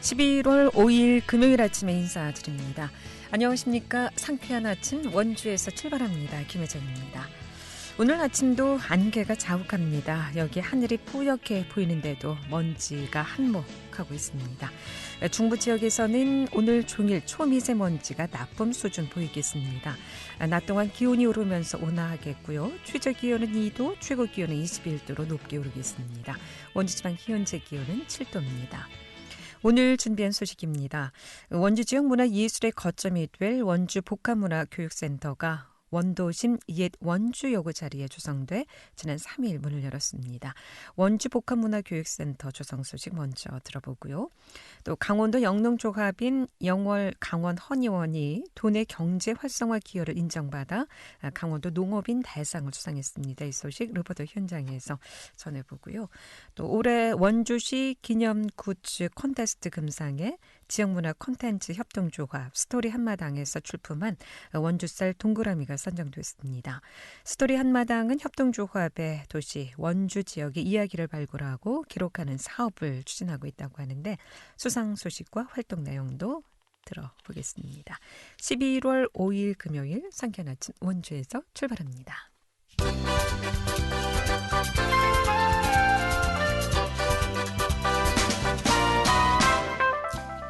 11월 5일 금요일 아침에 인사드립니다. 안녕하십니까. 상쾌한 아침 원주에서 출발합니다. 김혜정입니다. 오늘 아침도 안개가 자욱합니다. 여기 하늘이 뿌옇게 보이는데도 먼지가 한몫하고 있습니다. 중부 지역에서는 오늘 종일 초미세먼지가 나쁨 수준 보이겠습니다. 낮 동안 기온이 오르면서 온화하겠고요. 최저기온은 2도, 최고기온은 21도로 높게 오르겠습니다. 원주지방 현재 기온은 7도입니다. 오늘 준비한 소식입니다. 원주 지역 문화예술의 거점이 될 원주 복합문화교육센터가 원도심 옛 원주여고 자리에 조성돼 지난 3일 문을 열었습니다. 원주 복합문화교육센터 조성 소식 먼저 들어보고요. 또 강원도 영농조합인 영월 강원 허니원이 도내 경제 활성화 기여를 인정받아 강원도 농업인 대상을 수상했습니다. 이 소식 리포터 현장에서 전해보고요. 또 올해 원주시 기념 굿즈 콘테스트 금상에 지역문화 콘텐츠 협동조합 스토리 한마당에서 출품한 원주쌀 동그라미가 선정됐습니다. 스토리 한마당은 협동조합의 도시 원주 지역의 이야기를 발굴하고 기록하는 사업을 추진하고 있다고 하는데 수상 소식과 활동 내용도 들어보겠습니다. 11월 5일 금요일 상쾌한 아침 원주에서 출발합니다.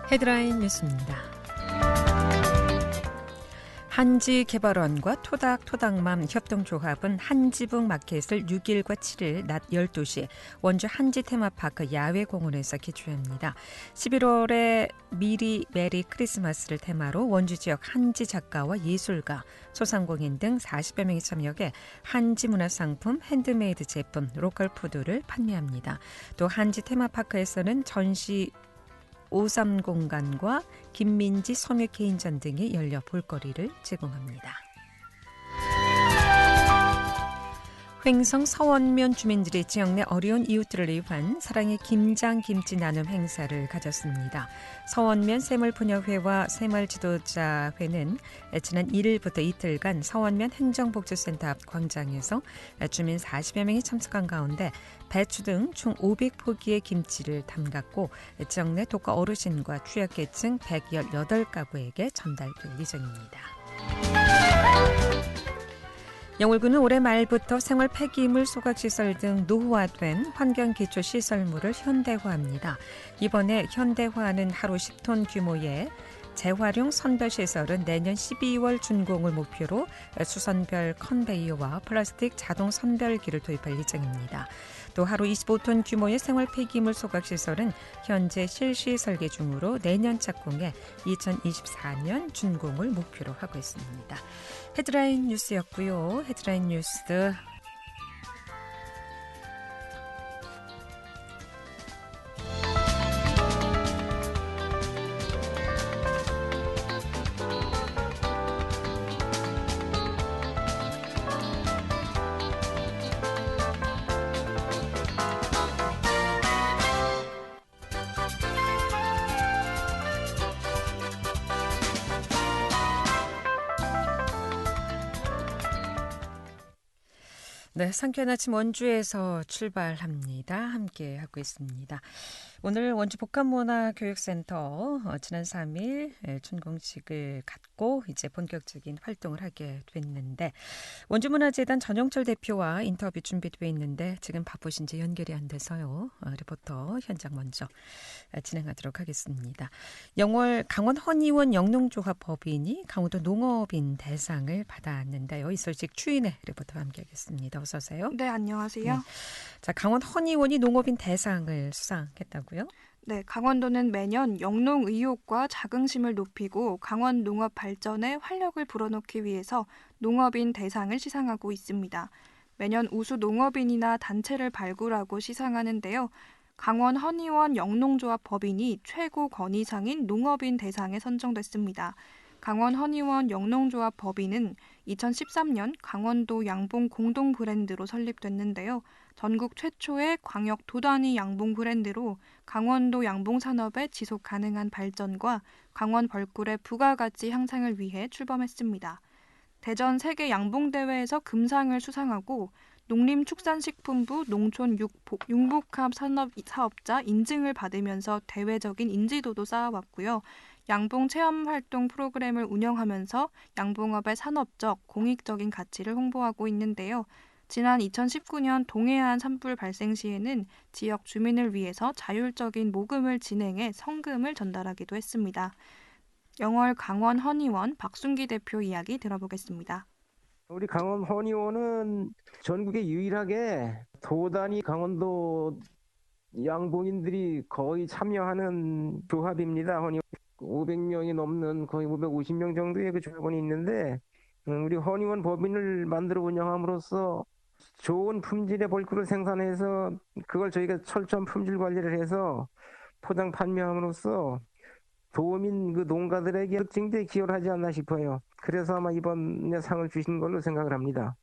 헤드라인 뉴스입니다. 한지개발원과 토닥토닥맘 협동조합은 한지북 마켓을 6일과 7일 낮 12시 원주 한지 테마파크 야외공원에서 개최합니다. 11월에 미리 메리 크리스마스를 테마로 원주 지역 한지 작가와 예술가, 소상공인 등 40여 명이 참여해 한지 문화상품, 핸드메이드 제품, 로컬 푸드를 판매합니다. 또 한지 테마파크에서는 전시 5.3 공간과 김민지 섬유 개인전 등이 열려 볼거리를 제공합니다. 횡성 서원면 주민들이 지역 내 어려운 이웃들을 위한 사랑의 김장 김치 나눔 행사를 가졌습니다. 서원면 새물부녀회와 새마을지도자회는 지난 1일부터 이틀간 서원면 행정복지센터 앞 광장에서 주민 40여 명이 참석한 가운데 배추 등 총 500포기의 김치를 담갔고 지역 내 독거 어르신과 취약계층 118가구에게 전달될 예정입니다. 영월군은 올해 말부터 생활 폐기물 소각시설 등 노후화된 환경기초시설물을 현대화합니다. 이번에 현대화하는 하루 10톤 규모의 재활용 선별시설은 내년 12월 준공을 목표로 수선별 컨베이어와 플라스틱 자동 선별기를 도입할 예정입니다. 또 하루 25톤 규모의 생활 폐기물 소각시설은 현재 실시 설계 중으로 내년 착공해 2024년 준공을 목표로 하고 있습니다. 헤드라인 뉴스였고요. 헤드라인 뉴스 네, 상쾌한 아침 원주에서 출발합니다. 함께 하고 있습니다. 오늘 원주 복합문화교육센터 지난 3일 준공식을 갖고 이제 본격적인 활동을 하게 됐는데 원주문화재단 전영철 대표와 인터뷰 준비되어 있는데 지금 바쁘신지 연결이 안 돼서요. 리포터 현장 먼저 진행하도록 하겠습니다. 영월 강원 허니원 영농조합 법인이 강원도 농업인 대상을 받았는데요. 이 소식 추인의 리포터와 함께하겠습니다. 어서 오세요. 네, 안녕하세요. 네. 자, 강원 허니원이 농업인 대상을 수상했다고요? 네, 강원도는 매년 영농 의욕과 자긍심을 높이고 강원 농업 발전에 활력을 불어넣기 위해서 농업인 대상을 시상하고 있습니다. 매년 우수 농업인이나 단체를 발굴하고 시상하는데요. 강원 허니원 영농조합 법인이 최고 권위상인 농업인 대상에 선정됐습니다. 강원 허니원 영농조합 법인은 2013년 강원도 양봉 공동 브랜드로 설립됐는데요. 전국 최초의 광역 도단위 양봉 브랜드로 강원도 양봉 산업의 지속 가능한 발전과 강원 벌꿀의 부가가치 향상을 위해 출범했습니다. 대전 세계 양봉대회에서 금상을 수상하고 농림축산식품부 농촌 융복합 사업자 인증을 받으면서 대외적인 인지도도 쌓아왔고요. 양봉 체험활동 프로그램을 운영하면서 양봉업의 산업적, 공익적인 가치를 홍보하고 있는데요. 지난 2019년 동해안 산불 발생 시에는 지역 주민을 위해서 자율적인 모금을 진행해 성금을 전달하기도 했습니다. 영월 강원 허니원 박순기 대표 이야기 들어보겠습니다. 우리 강원 허니원은 전국에 유일하게 도단위 강원도 양봉인들이 거의 참여하는 조합입니다. 허니원 500명이 넘는 거의 550명 정도의 그 조합원이 있는데 우리 허니원 법인을 만들어 운영함으로써 좋은 품질의 벌꿀을 생산해서 그걸 저희가 철저한 품질 관리를 해서 포장 판매함으로써 도민 그 농가들에게 증대에 기여를 하지 않나 싶어요. 그래서 아마 이번에 상을 주신 걸로 생각을 합니다.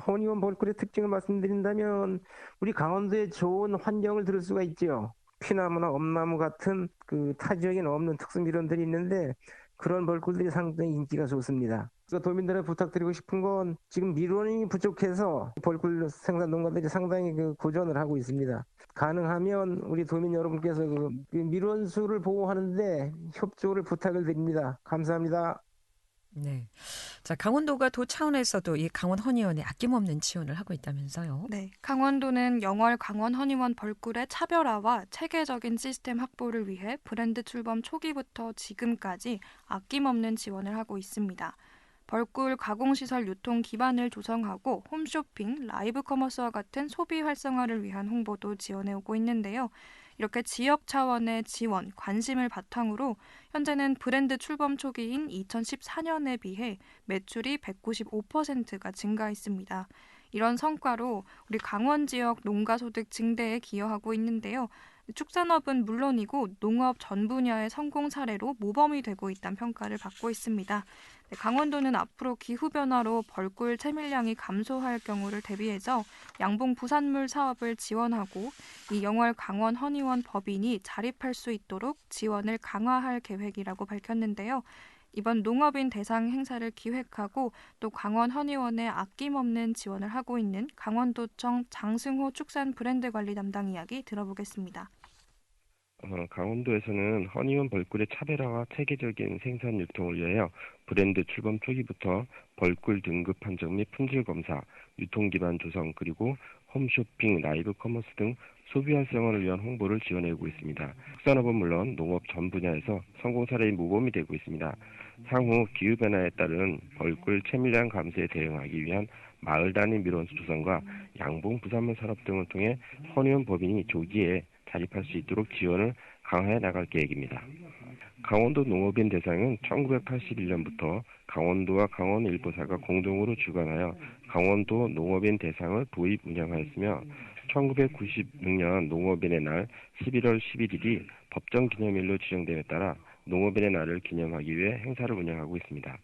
허니원 벌꿀의 특징을 말씀드린다면 우리 강원도의 좋은 환경을 들을 수가 있죠. 피나무나 엄나무 같은 그 타 지역에는 없는 특수 밀원들이 있는데 그런 벌꿀들이 상당히 인기가 좋습니다. 그래서 도민들에 부탁드리고 싶은 건 지금 밀원이 부족해서 벌꿀 생산 농가들이 상당히 그 고전을 하고 있습니다. 가능하면 우리 도민 여러분께서 그 밀원 수를 보호하는데 협조를 부탁을 드립니다. 감사합니다. 네. 자, 강원도가 도 차원에서도 이 강원 허니원에 아낌없는 지원을 하고 있다면서요? 네, 강원도는 영월 강원 허니원 벌꿀의 차별화와 체계적인 시스템 확보를 위해 브랜드 출범 초기부터 지금까지 아낌없는 지원을 하고 있습니다. 벌꿀 가공시설 유통 기반을 조성하고 홈쇼핑, 라이브 커머스와 같은 소비 활성화를 위한 홍보도 지원해오고 있는데요. 이렇게 지역 차원의 지원, 관심을 바탕으로 현재는 브랜드 출범 초기인 2014년에 비해 매출이 195%가 증가했습니다. 이런 성과로 우리 강원 지역 농가 소득 증대에 기여하고 있는데요. 축산업은 물론이고 농업 전 분야의 성공 사례로 모범이 되고 있다는 평가를 받고 있습니다. 강원도는 앞으로 기후변화로 벌꿀 채밀량이 감소할 경우를 대비해서 양봉 부산물 사업을 지원하고 이 영월 강원 허니원 법인이 자립할 수 있도록 지원을 강화할 계획이라고 밝혔는데요. 이번 농업인 대상 행사를 기획하고 또 강원 허니원에 아낌없는 지원을 하고 있는 강원도청 장승호 축산 브랜드 관리 담당 이야기 들어보겠습니다. 강원도에서는 허니원 벌꿀의 차별화와 체계적인 생산 유통을 위하여 브랜드 출범 초기부터 벌꿀 등급 판정 및 품질 검사, 유통 기반 조성 그리고 홈쇼핑, 라이브 커머스 등 소비 활성화를 위한 홍보를 지원해오고 있습니다. 축산업은 물론 농업 전 분야에서 성공 사례인 모범이 되고 있습니다. 향후 기후변화에 따른 벌꿀 채밀량 감소에 대응하기 위한 마을 단위 밀원수 조성과 양봉 부산물 산업 등을 통해 허니원 법인이 조기에 자립할 수 있도록 지원을 강화해 나갈 계획입니다. 강원도 농업인 대상은 1981년부터 강원도와 강원일보사가 공동으로 주관하여 강원도 농업인 대상을 도입 운영하였으며 1996년 농업인의 날 11월 11일이 법정 기념일로 지정됨에 따라 농업인의 날을 기념하기 위해 행사를 운영하고 있습니다.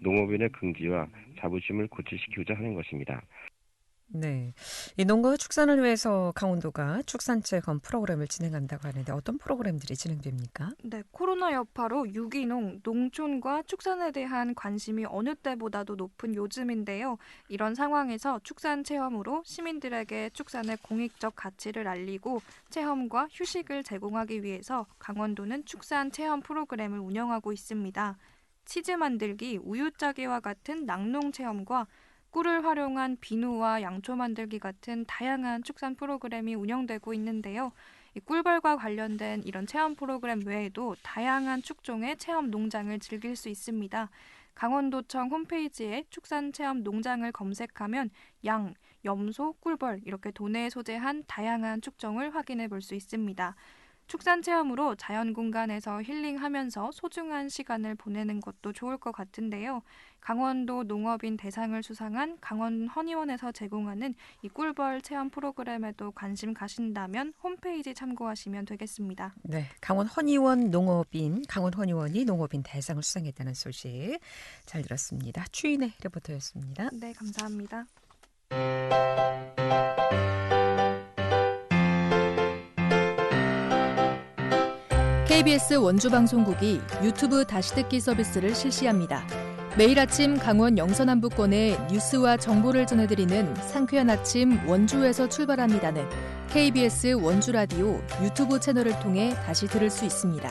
농업인의 긍지와 자부심을 고취시키고자 하는 것입니다. 네, 이 농가와 축산을 위해서 강원도가 축산체험 프로그램을 진행한다고 하는데 어떤 프로그램들이 진행됩니까? 네, 코로나 여파로 유기농, 농촌과 축산에 대한 관심이 어느 때보다도 높은 요즘인데요. 이런 상황에서 축산 체험으로 시민들에게 축산의 공익적 가치를 알리고 체험과 휴식을 제공하기 위해서 강원도는 축산 체험 프로그램을 운영하고 있습니다. 치즈 만들기, 우유 짜기와 같은 낙농 체험과 꿀을 활용한 비누와 양초 만들기 같은 다양한 축산 프로그램이 운영되고 있는데요. 이 꿀벌과 관련된 이런 체험 프로그램 외에도 다양한 축종의 체험 농장을 즐길 수 있습니다. 강원도청 홈페이지에 축산 체험 농장을 검색하면 양, 염소, 꿀벌 이렇게 도내에 소재한 다양한 축종을 확인해 볼 수 있습니다. 축산 체험으로 자연 공간에서 힐링하면서 소중한 시간을 보내는 것도 좋을 것 같은데요. 강원도 농업인 대상을 수상한 강원 허니원에서 제공하는 이 꿀벌 체험 프로그램에도 관심 가신다면 홈페이지 참고하시면 되겠습니다. 네, 강원 허니원 농업인, 강원 허니원이 농업인 대상을 수상했다는 소식 잘 들었습니다. 추인의 리포터였습니다. 네, 감사합니다. KBS 원주방송국이 유튜브 다시 듣기 서비스를 실시합니다. 매일 아침 강원 영서남부권의 뉴스와 정보를 전해드리는 상쾌한 아침 원주에서 출발합니다는 KBS 원주 라디오 유튜브 채널을 통해 다시 들을 수 있습니다.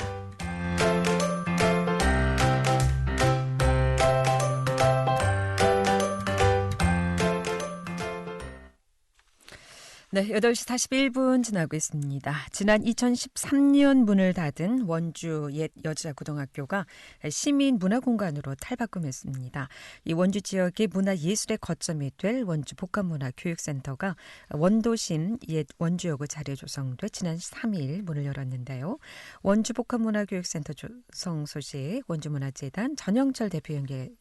네, 8시 41분 지나고 있습니다. 지난 2013년 문을 닫은 원주 옛 여자고등학교가 시민문화공간으로 탈바꿈했습니다. 이 원주 지역의 문화예술의 거점이 될 원주 복합문화교육센터가 원도심 옛 원주여고 자리에 조성돼 지난 3일 문을 열었는데요. 원주 복합문화교육센터 조성 소식 원주문화재단 전영철 대표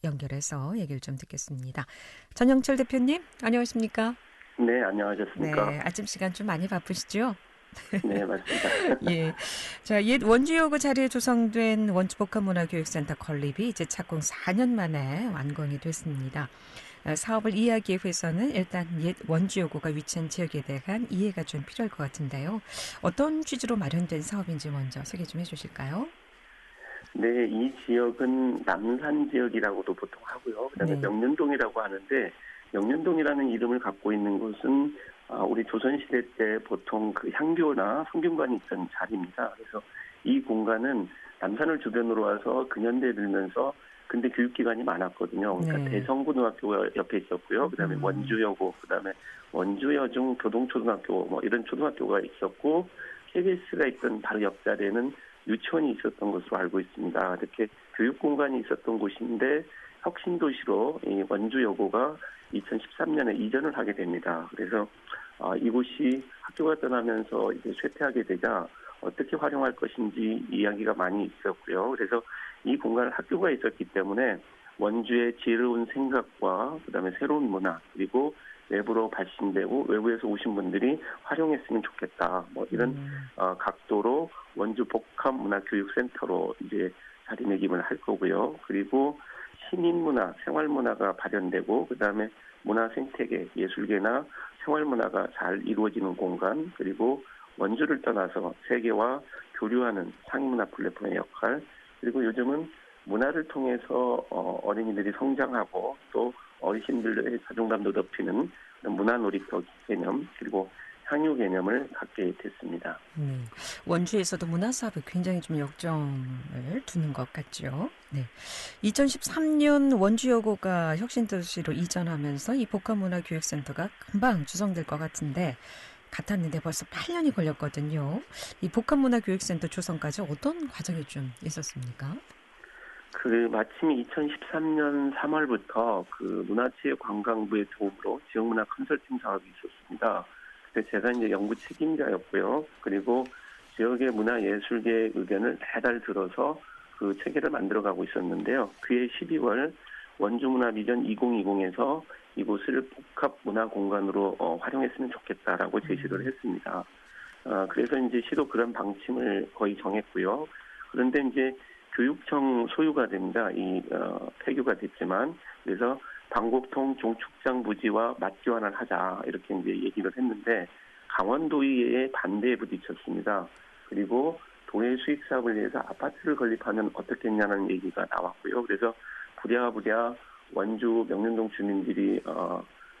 연결해서 얘기를 좀 듣겠습니다. 전영철 대표님, 안녕하십니까? 네, 안녕하셨습니까? 네, 아침 시간 좀 많이 바쁘시죠? 네, 맞습니다. 예. 자, 옛 원주여고 자리에 조성된 원주복합문화교육센터 건립이 이제 착공 4년 만에 완공이 됐습니다. 사업을 이해하기 위해서는 일단 옛 원주여고가 위치한 지역에 대한 이해가 좀 필요할 것 같은데요. 어떤 취지로 마련된 사업인지 먼저 소개 좀 해주실까요? 네, 이 지역은 남산 지역이라고도 보통 하고요. 그다음에 네. 명륜동이라고 하는데 명륜동이라는 이름을 갖고 있는 곳은 우리 조선시대 때 보통 그 향교나 성균관이 있던 자리입니다. 그래서 이 공간은 남산을 주변으로 와서 근현대에 들면서 근대 교육기관이 많았거든요. 그러니까 네. 대성고등학교가 옆에 있었고요. 그다음에 원주여고, 그다음에 원주여중 교동초등학교 뭐 이런 초등학교가 있었고 KBS가 있던 바로 옆자리에는 유치원이 있었던 것으로 알고 있습니다. 이렇게 교육공간이 있었던 곳인데 혁신도시로 이 원주여고가 2013년에 이전을 하게 됩니다. 그래서 이곳이 학교가 떠나면서 이제 쇠퇴하게 되자 어떻게 활용할 것인지 이야기가 많이 있었고요. 그래서 이 공간을 학교가 있었기 때문에 원주의 지혜로운 생각과 그다음에 새로운 문화 그리고 외부로 발신되고 외부에서 오신 분들이 활용했으면 좋겠다. 뭐 이런 각도로 원주 복합문화교육센터로 이제 자리매김을 할 거고요. 그리고 시민문화, 생활문화가 발현되고 그다음에 문화 생태계, 예술계나 생활문화가 잘 이루어지는 공간 그리고 원주를 떠나서 세계와 교류하는 상임문화 플랫폼의 역할 그리고 요즘은 문화를 통해서 어린이들이 성장하고 또 어르신들의 자존감도 높이는 문화 놀이터 개념 그리고 향유 개념을 갖게 됐습니다. 원주에서도 문화사업에 굉장히 좀 역점을 두는 것 같죠. 네. 2013년 원주여고가 혁신도시로 이전하면서 이 복합문화교육센터가 금방 조성될 것 같았는데 벌써 8년이 걸렸거든요. 이 복합문화교육센터 조성까지 어떤 과정이 좀 있었습니까? 마침 2013년 3월부터 문화체육관광부의 도움으로 지역문화 컨설팅 사업이 있었습니다. 그때 제가 이제 연구 책임자였고요. 그리고 지역의 문화예술계의 의견을 대달 들어서 그 체계를 만들어가고 있었는데요. 그해 12월 원주문화비전 2020에서 이곳을 복합문화공간으로 활용했으면 좋겠다라고 제시를 했습니다. 그래서 이제 시도 그런 방침을 거의 정했고요. 그런데 이제 교육청 소유가 됩니다. 폐교가 됐지만 그래서 방곡통 종축장 부지와 맞교환을 하자 이렇게 이제 얘기를 했는데 강원도의회의 반대에 부딪혔습니다. 그리고 도의 수익 사업을 위해서 아파트를 건립하면 어떻겠냐는 얘기가 나왔고요. 그래서 부랴부랴 원주 명륜동 주민들이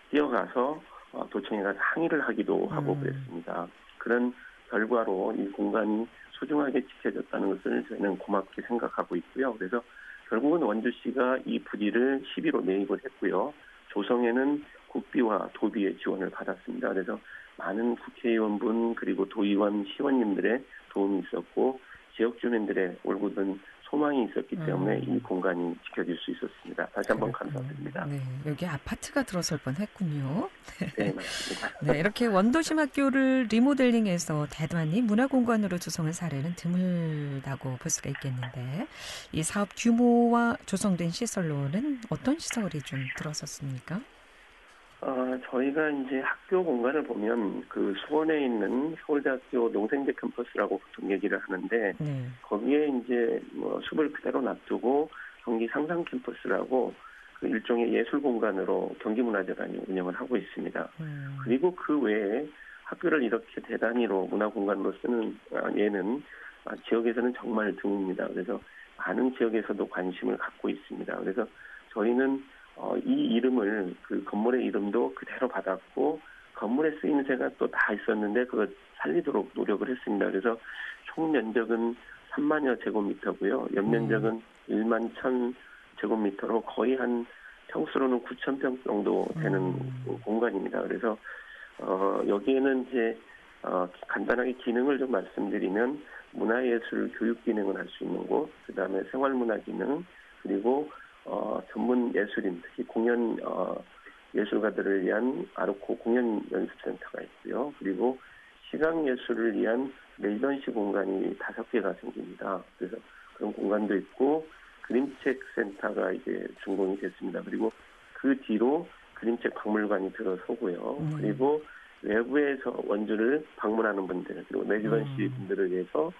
뛰어가서 도청에 가서 항의를 하기도 하고 그랬습니다. 그런 결과로 이 공간이 소중하게 지켜졌다는 것을 저희는 고맙게 생각하고 있고요. 그래서 결국은 원주시가 이 부지를 시비로 매입을 했고요. 조성에는 국비와 도비의 지원을 받았습니다. 그래서 많은 국회의원분 그리고 도의원, 시원님들의 도움이 있었고 지역 주민들의 올곧은 소망이 있었기 때문에 이 공간이 지켜질 수 있었습니다. 다시 한번 감사드립니다. 네, 여기 아파트가 들어설 뻔했군요. 네, 맞습니다. 네, 이렇게 원도심 학교를 리모델링해서 대단히 문화공간으로 조성한 사례는 드물다고 볼 수가 있겠는데 이 사업 규모와 조성된 시설로는 어떤 시설이 좀 들어섰습니까? 저희가 이제 학교 공간을 보면 수원에 있는 서울대학교 농생대 캠퍼스라고 보통 얘기를 하는데 거기에 이제 숲을 그대로 놔두고 경기 상상 캠퍼스라고 일종의 예술 공간으로 경기문화재단이 운영을 하고 있습니다. 그리고 그 외에 학교를 이렇게 대단위로 문화 공간으로 쓰는 예는 지역에서는 정말 드뭅니다. 그래서 많은 지역에서도 관심을 갖고 있습니다. 그래서 저희는 이 이름을 그 건물의 이름도 그대로 받았고 건물에 쓰임새가 또 다 있었는데 그걸 살리도록 노력을 했습니다. 그래서 총 면적은 3만여 제곱미터고요. 연면적은 1만 1천 제곱미터로 거의 한 평수로는 9,000평 정도 되는 공간입니다. 그래서 여기에는 이제 간단하게 기능을 좀 말씀드리면 문화예술 교육 기능을 할 수 있는 곳, 그다음에 생활문화 기능, 그리고 전문 예술인, 특히 공연 예술가들을 위한 아르코 공연 연습센터가 있고요. 그리고 시각예술을 위한 레지던시 공간이 5개가 생깁니다. 그래서 그런 공간도 있고 그림책 센터가 이제 준공이 됐습니다. 그리고 그 뒤로 그림책 박물관이 들어서고요. 그리고 외부에서 원주를 방문하는 분들, 그리고 레지던시 분들을 위해서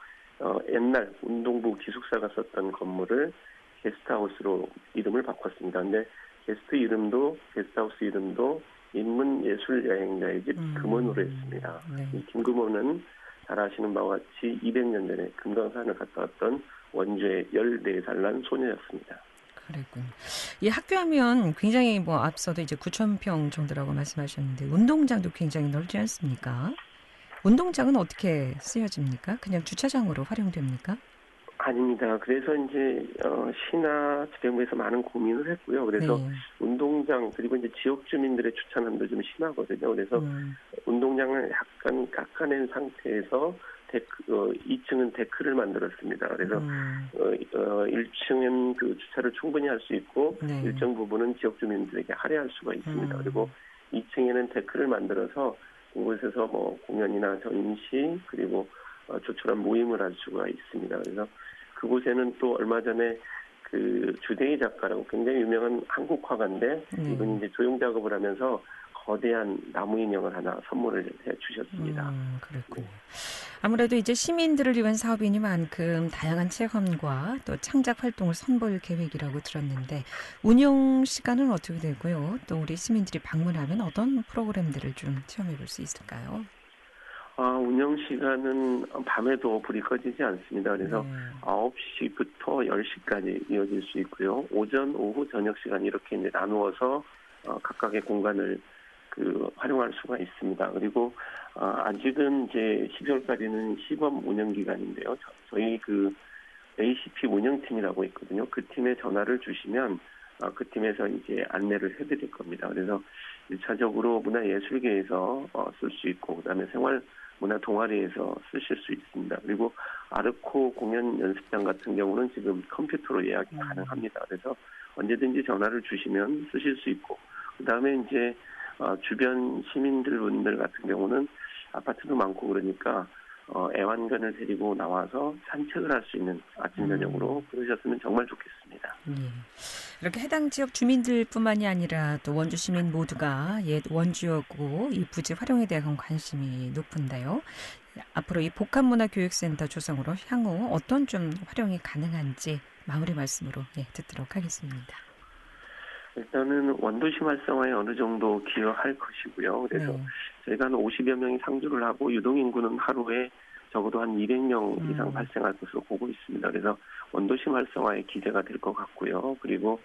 옛날 운동부 기숙사가 썼던 건물을 게스트하우스로 이름을 바꿨습니다. 근데 게스트하우스 이름도 인문예술여행자의 집 금원으로 했습니다. 네. 이 김금원은 잘 아시는 바와 같이 200년 전에 금강산을 갔다 왔던 원주의 14살 난 소녀였습니다. 그랬군요. 이 학교하면 굉장히 앞서도 이제 9,000평 정도라고 말씀하셨는데 운동장도 굉장히 넓지 않습니까? 운동장은 어떻게 쓰여집니까? 그냥 주차장으로 활용됩니까? 아닙니다. 그래서 이제 시나 지방부에서 많은 고민을 했고요. 그래서 네. 운동장 그리고 이제 지역 주민들의 추천함도 좀 심하거든요. 그래서 운동장을 약간 깎아낸 상태에서 2층은 데크를 만들었습니다. 그래서 1층은 그 주차를 충분히 할 수 있고 네. 일정 부분은 지역 주민들에게 할애할 수가 있습니다. 그리고 2층에는 데크를 만들어서 그곳에서 공연이나 전시 그리고 조촐한 모임을 할 수가 있습니다. 그래서 그곳에는 또 얼마 전에 그 주대희 작가라고 굉장히 유명한 한국 화가인데 이분이 이제 조형 작업을 하면서 거대한 나무 인형을 하나 선물을 해 주셨습니다. 그렇군요. 아무래도 이제 시민들을 위한 사업이니만큼 다양한 체험과 또 창작 활동을 선보일 계획이라고 들었는데 운영 시간은 어떻게 되고요? 또 우리 시민들이 방문하면 어떤 프로그램들을 좀 체험해 볼 수 있을까요? 운영 시간은 밤에도 불이 꺼지지 않습니다. 그래서 9시부터 10시까지 이어질 수 있고요. 오전, 오후, 저녁 시간 이렇게 이제 나누어서 각각의 공간을 활용할 수가 있습니다. 그리고 아직은 이제 12월까지는 시범 운영 기간인데요. 저희 ACP 운영팀이라고 있거든요. 그 팀에 전화를 주시면 그 팀에서 이제 안내를 해드릴 겁니다. 그래서 1차적으로 문화예술계에서 쓸 수 있고 그다음에 생활문화 동아리에서 쓰실 수 있습니다. 그리고 아르코 공연 연습장 같은 경우는 지금 컴퓨터로 예약이 가능합니다. 그래서 언제든지 전화를 주시면 쓰실 수 있고 그다음에 이제 주변 시민분들 같은 경우는 아파트도 많고 그러니까 애완견을 데리고 나와서 산책을 할 수 있는 아침 저녁으로 그러셨으면 정말 좋겠습니다. 이렇게 해당 지역 주민들뿐만이 아니라 또 원주 시민 모두가 옛 원주였고 이 부지 활용에 대한 관심이 높은데요. 앞으로 이 복합문화교육센터 조성으로 향후 어떤 좀 활용이 가능한지 마무리 말씀으로 듣도록 하겠습니다. 일단은 원도시 활성화에 어느 정도 기여할 것이고요. 그래서 저희가 한 50여 명이 상주를 하고 유동인구는 하루에 적어도 한 200명 이상 발생할 것으로 보고 있습니다. 그래서 원도시 활성화에 기대가 될 것 같고요. 그리고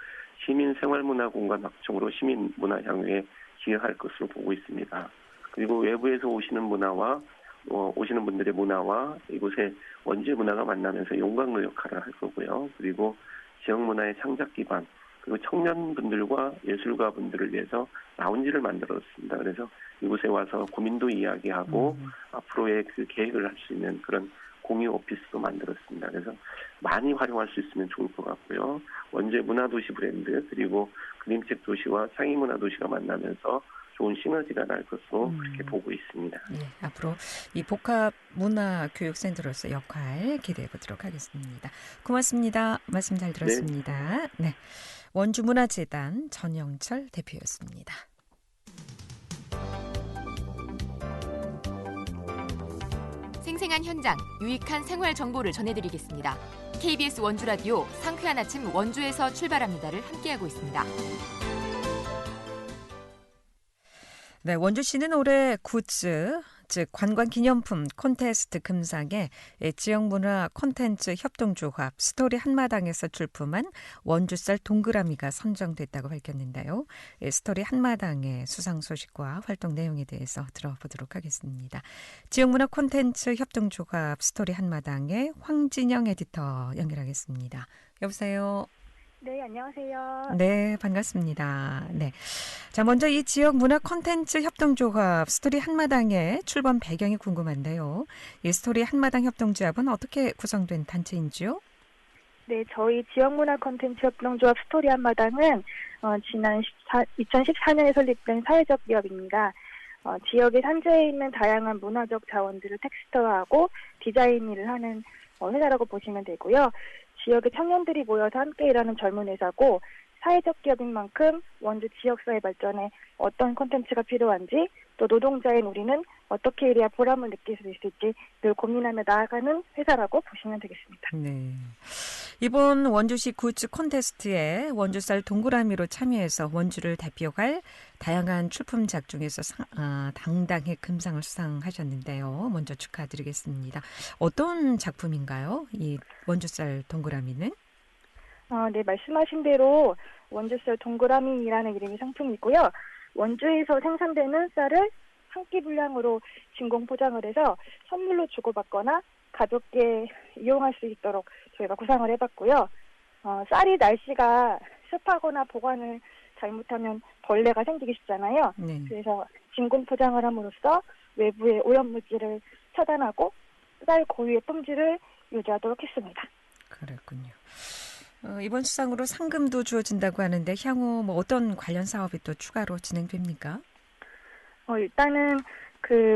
시민 생활문화 공간 확충으로 시민 문화 향유에 기여할 것으로 보고 있습니다. 그리고 외부에서 오시는 문화와 오시는 분들의 문화와 이곳의 원주의 문화가 만나면서 용광로 역할을 할 거고요. 그리고 지역 문화의 창작 기반 그리고 청년분들과 예술가분들을 위해서 라운지를 만들었습니다. 그래서 이곳에 와서 고민도 이야기하고 앞으로의 계획을 할 수 있는 그런 공유 오피스도 만들었습니다. 그래서 많이 활용할 수 있으면 좋을 것 같고요. 원주의 문화도시 브랜드 그리고 그림책 도시와 창의문화도시가 만나면서 좋은 시너지가 날 것으로 그렇게 보고 있습니다. 앞으로 이 복합문화교육센터로서 역할 기대해 보도록 하겠습니다. 고맙습니다. 말씀 잘 들었습니다. 네. 원주문화재단 전영철 대표였습니다. 생생한 현장, 유익한 생활 정보를 전해드리겠습니다. KBS 원주라디오 상쾌한 아침 원주에서 출발합니다를 함께하고 있습니다. 네, 원주시는 올해 굿즈 즉 관광기념품 콘테스트 금상에 지역문화 콘텐츠 협동조합 스토리 한마당에서 출품한 원주쌀 동그라미가 선정됐다고 밝혔는데요. 스토리 한마당의 수상 소식과 활동 내용에 대해서 들어보도록 하겠습니다. 지역문화 콘텐츠 협동조합 스토리 한마당의 황진영 에디터 연결하겠습니다. 여보세요. 네, 안녕하세요. 네, 반갑습니다. 네. 자, 먼저 이 지역 문화 콘텐츠 협동조합 스토리 한마당의 출범 배경이 궁금한데요. 이 스토리 한마당 협동조합은 어떻게 구성된 단체인지요? 네, 저희 지역문화 콘텐츠 협동조합 스토리 한마당은 지난 2014년에 설립된 사회적 기업입니다. 지역의 산재에 있는 다양한 문화적 자원들을 텍스처화하고 디자인 일을 하는 회사라고 보시면 되고요. 지역의 청년들이 모여서 함께 일하는 젊은 회사고 사회적 기업인 만큼 원주 지역사회 발전에 어떤 콘텐츠가 필요한지 또 노동자인 우리는 어떻게 일해야 보람을 느낄 수 있을지 늘 고민하며 나아가는 회사라고 보시면 되겠습니다. 네. 이번 원주시 굿즈 콘테스트에 원주쌀 동그라미로 참여해서 원주를 대표할 다양한 출품작 중에서 당당히 금상을 수상하셨는데요. 먼저 축하드리겠습니다. 어떤 작품인가요? 이 원주쌀 동그라미는? 네, 말씀하신 대로 원주쌀 동그라미라는 이름의 상품이고요. 원주에서 생산되는 쌀을 한 끼 분량으로 진공 포장을 해서 선물로 주고받거나 가볍게 이용할 수 있도록 저희가 구상을 해봤고요. 쌀이 날씨가 습하거나 보관을 잘못하면 벌레가 생기기 쉽잖아요. 네. 그래서 진공 포장을 함으로써 외부의 오염물질을 차단하고 쌀 고유의 품질을 유지하도록 했습니다. 그렇군요. 이번 수상으로 상금도 주어진다고 하는데 향후 어떤 관련 사업이 또 추가로 진행됩니까? 일단은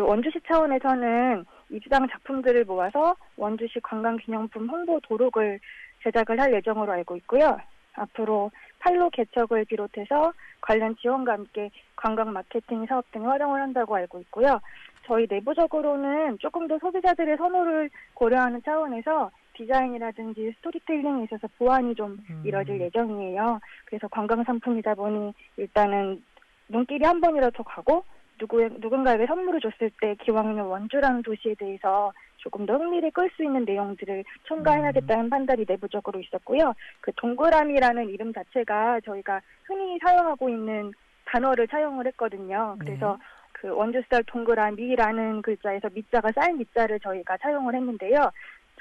원주시 차원에서는 입상 작품들을 모아서 원주시 관광기념품 홍보 도록을 제작을 할 예정으로 알고 있고요. 앞으로 판로 개척을 비롯해서 관련 지원과 함께 관광 마케팅 사업 등에 활용을 한다고 알고 있고요. 저희 내부적으로는 조금 더 소비자들의 선호를 고려하는 차원에서 디자인이라든지 스토리텔링에 있어서 보완이 좀 이뤄질 예정이에요. 그래서 관광 상품이다 보니 일단은 눈길이 한 번이라도 가고 누군가에게 선물을 줬을 때 기왕이면 원주라는 도시에 대해서 조금 더 흥미를 끌 수 있는 내용들을 첨가해야겠다는 판단이 내부적으로 있었고요. 그 동그라미라는 이름 자체가 저희가 흔히 사용하고 있는 단어를 차용을 했거든요. 그래서 그 원주쌀 동그라미라는 글자에서 미자가 쌀 미자를 저희가 차용을 했는데요.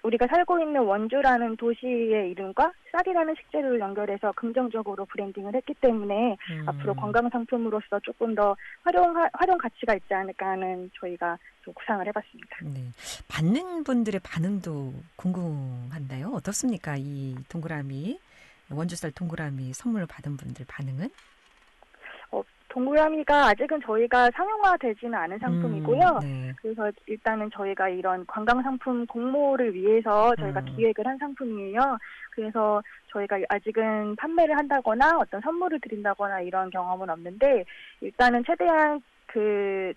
우리가 살고 있는 원주라는 도시의 이름과 쌀이라는 식재료를 연결해서 긍정적으로 브랜딩을 했기 때문에 앞으로 관광상품으로서 조금 더 활용 가치가 있지 않을까 하는 저희가 좀 구상을 해봤습니다. 네. 받는 분들의 반응도 궁금한데요. 어떻습니까? 이 동그라미, 원주쌀 동그라미 선물을 받은 분들 반응은? 동그라미가 아직은 저희가 상용화되지는 않은 상품이고요. 네. 그래서 일단은 저희가 이런 관광상품 공모를 위해서 저희가 기획을 한 상품이에요. 그래서 저희가 아직은 판매를 한다거나 어떤 선물을 드린다거나 이런 경험은 없는데 일단은 최대한 그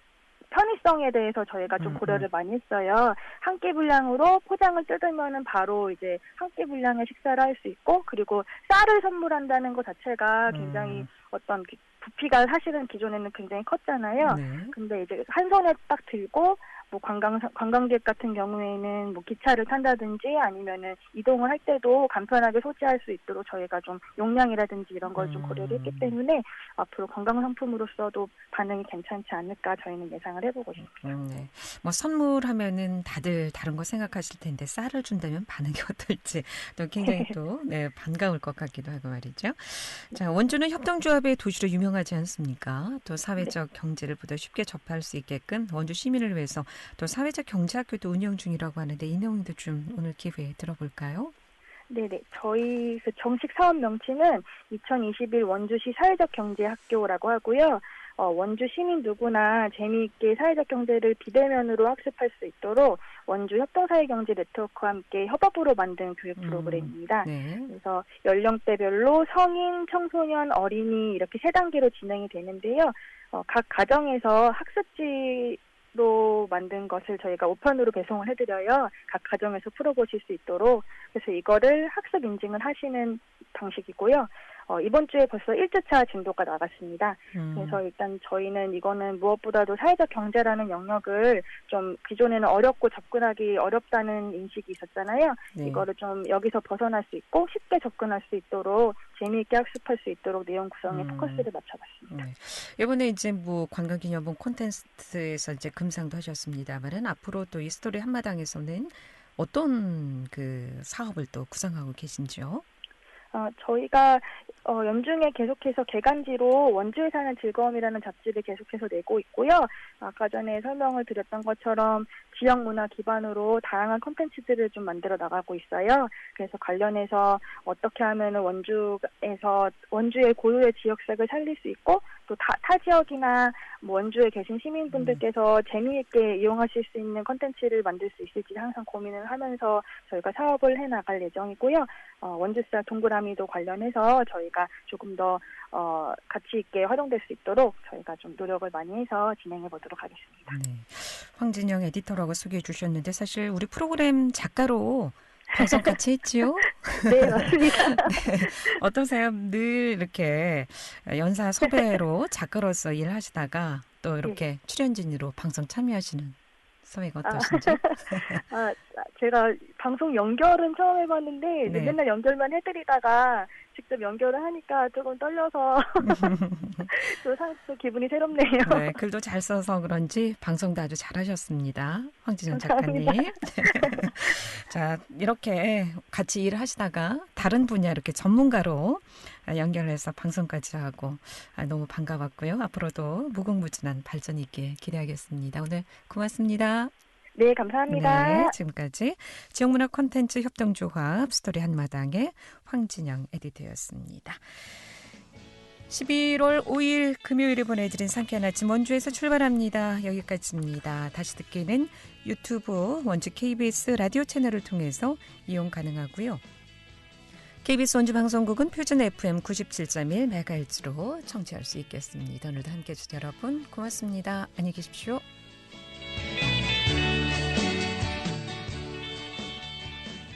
편의성에 대해서 저희가 좀 고려를 많이 했어요. 한 끼 분량으로 포장을 뜯으면은 바로 이제 한 끼 분량의 식사를 할 수 있고 그리고 쌀을 선물한다는 것 자체가 굉장히 어떤 부피가 사실은 기존에는 굉장히 컸잖아요. 네. 근데 이제 한 손에 딱 들고 뭐 관광객 같은 경우에는 뭐 기차를 탄다든지 아니면은 이동을 할 때도 간편하게 소지할 수 있도록 저희가 좀 용량이라든지 이런 걸 좀 고려를 했기 때문에 앞으로 관광 상품으로서도 반응이 괜찮지 않을까 저희는 예상을 해보고 있습니다. 네. 선물하면은 다들 다른 거 생각하실 텐데 쌀을 준다면 반응이 어떨지 또 굉장히 또 반가울 것 같기도 하고 말이죠. 자, 원주는 협동조합의 도시로 유명하지 않습니까? 또 사회적 경제를 보다 쉽게 접할 수 있게끔 원주 시민을 위해서 또 사회적 경제학교도 운영 중이라고 하는데 이 내용도 좀 오늘 기회에 들어볼까요? 네네. 저희 그 정식 사업 명칭은 2021 원주시 사회적 경제학교라고 하고요. 원주 시민 누구나 재미있게 사회적 경제를 비대면으로 학습할 수 있도록 원주 협동사회경제 네트워크와 함께 협업으로 만든 교육 프로그램입니다. 네. 그래서 연령대별로 성인, 청소년, 어린이 이렇게 3단계로 진행이 되는데요. 각 가정에서 학습지로 만든 것을 저희가 우편으로 배송을 해드려요. 각 가정에서 풀어보실 수 있도록. 그래서 이거를 학습 인증을 하시는 방식이고요. 이번 주에 벌써 1주차 진도가 나갔습니다. 그래서 일단 저희는 이거는 무엇보다도 사회적 경제라는 영역을 좀 기존에는 어렵고 접근하기 어렵다는 인식이 있었잖아요. 네. 이거를 좀 여기서 벗어날 수 있고 쉽게 접근할 수 있도록 재미있게 학습할 수 있도록 내용 구성에 포커스를 맞춰봤습니다. 네. 이번에 이제 뭐 관광기념품 콘텐츠에서 이제 금상도 하셨습니다만은 앞으로 또 이 스토리 한마당에서는 어떤 그 사업을 또 구상하고 계신지요? 저희가 연중에 계속해서 개간지로 원주에 사는 즐거움이라는 잡지를 계속해서 내고 있고요. 아까 전에 설명을 드렸던 것처럼 지역 문화 기반으로 다양한 콘텐츠들을 좀 만들어 나가고 있어요. 그래서 관련해서 어떻게 하면 원주의 고유의 지역색을 살릴 수 있고 또 타 지역이나 뭐 원주에 계신 시민분들께서 재미있게 이용하실 수 있는 콘텐츠를 만들 수 있을지 항상 고민을 하면서 저희가 사업을 해나갈 예정이고요. 원주쌀 동그라미도 관련해서 저희가 조금 더 가치 있게 활용될 수 있도록 저희가 좀 노력을 많이 해서 진행해 보도록 하겠습니다. 네. 황진영 에디터라고 소개해 주셨는데 사실 우리 프로그램 작가로 방송 같이 했지요? 네, 맞습니다. 네. 어떠세요? 늘 이렇게 연사 섭외로 작가로서 일하시다가 또 이렇게 출연진으로 방송 참여하시는 소회가 어떠신지? 제가 방송 연결은 처음 해봤는데 네. 맨날 연결만 해드리다가 직접 연결을 하니까 조금 떨려서 또 기분이 새롭네요. 네, 글도 잘 써서 그런지 방송도 아주 잘하셨습니다. 황진영 작가님. 자, 이렇게 같이 일을 하시다가 다른 분야 이렇게 전문가로 연결해서 방송까지 하고 너무 반가웠고요. 앞으로도 무궁무진한 발전 있길 기대하겠습니다. 오늘 고맙습니다. 네, 감사합니다. 네, 지금까지 지역문화 콘텐츠 협동조합 스토리 한마당의 황진영 에디터였습니다. 11월 5일 금요일에 보내드린 상쾌한 아침 원주에서 출발합니다. 여기까지입니다. 다시 듣기는 유튜브 원주 KBS 라디오 채널을 통해서 이용 가능하고요. KBS 원주 방송국은 표준 FM 97.1MHz로 청취할 수 있겠습니다. 오늘도 함께해 주신 여러분 고맙습니다. 안녕히 계십시오.